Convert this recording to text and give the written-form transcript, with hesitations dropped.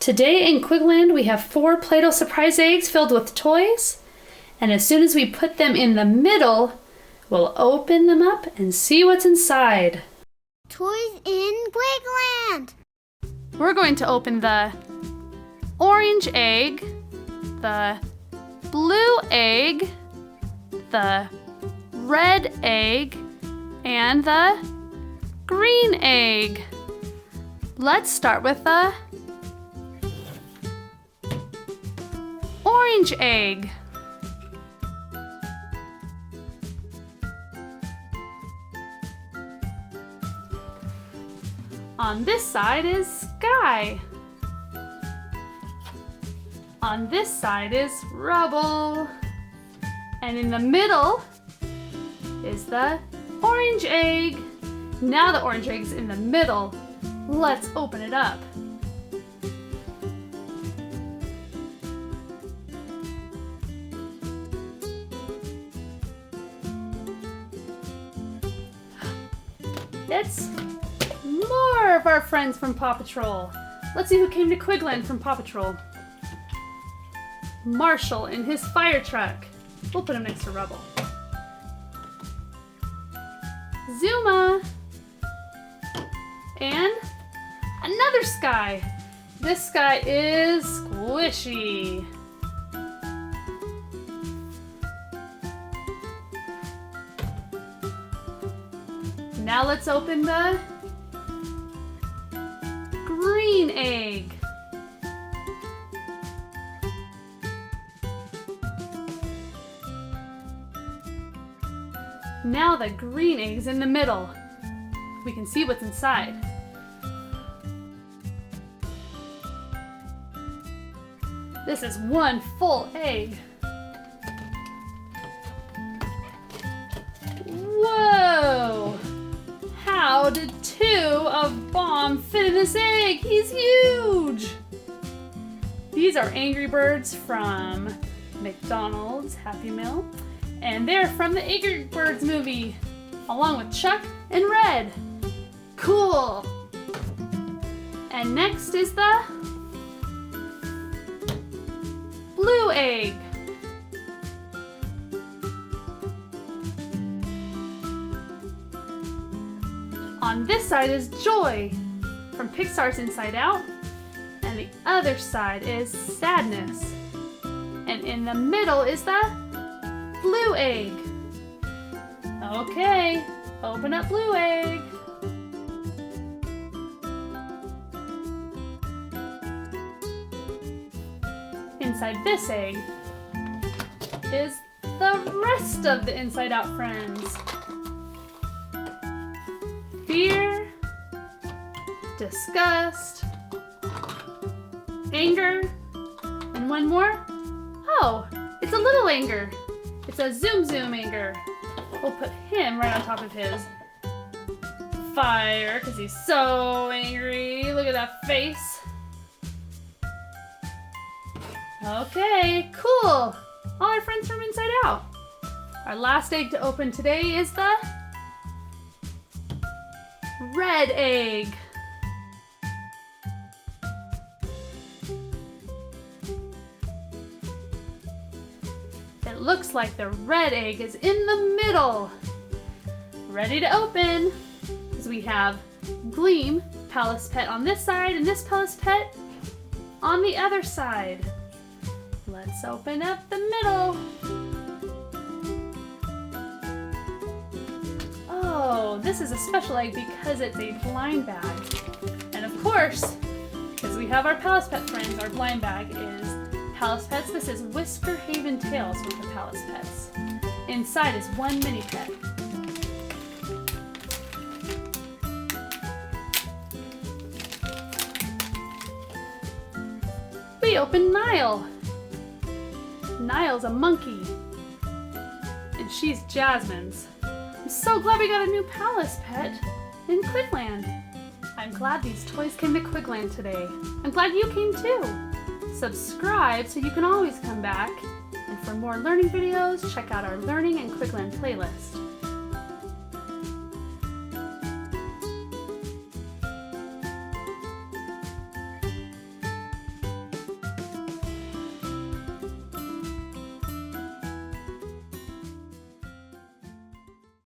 Today in Quigland we have 4 Play-Doh surprise eggs filled with toys, and as soon as we put them in the middle, we'll open them up and see what's inside. Toys in Quigland! We're going to open the orange egg, the blue egg, the red egg, and the green egg. Let's start with the orange egg. On this side is sky. On this side is rubble. And in the middle is the orange egg. Now the orange egg's in the middle. Let's open it up. It's more of our friends from Paw Patrol. Let's see who came to Quigland from Paw Patrol. Marshall in his fire truck. We'll put him next to Rubble. Zuma. And another Sky. This Sky is Squishy. Now let's open the green egg. Now the green egg's in the middle. We can see what's inside. This is one full egg. Whoa! How did 2 of Bomb fit in this egg? He's huge! These are Angry Birds from McDonald's Happy Meal, and they're from the Angry Birds movie, along with Chuck and Red. Cool! And next is the blue egg. On this side is Joy from Pixar's Inside Out, and the other side is Sadness. And in the middle is the blue egg. Okay, open up blue egg. Inside this egg is the rest of the Inside Out friends. Fear, disgust, anger, and one more. Oh, it's a little anger. It's a Zoom Zoom anger. We'll put him right on top of his fire because he's so angry. Look at that face. Okay, cool. All our friends from Inside Out. Our last egg to open today is the red egg. It looks like the red egg is in the middle. Ready to open, because we have Gleam, Palace Pet on this side, and this Palace Pet on the other side. Let's open up the middle. Oh, this is a special egg because it's a blind bag. And of course, because we have our Palace Pet friends, our blind bag is Palace Pets. This is Whisper Haven Tales with the Palace Pets. Inside is one mini pet. We open Nile. Nile's a monkey. And she's Jasmine's. I'm so glad we got a new Palace Pet in Quigland. I'm glad these toys came to Quigland today. I'm glad you came too. Subscribe so you can always come back. And for more learning videos, check out our Learning in Quigland playlist.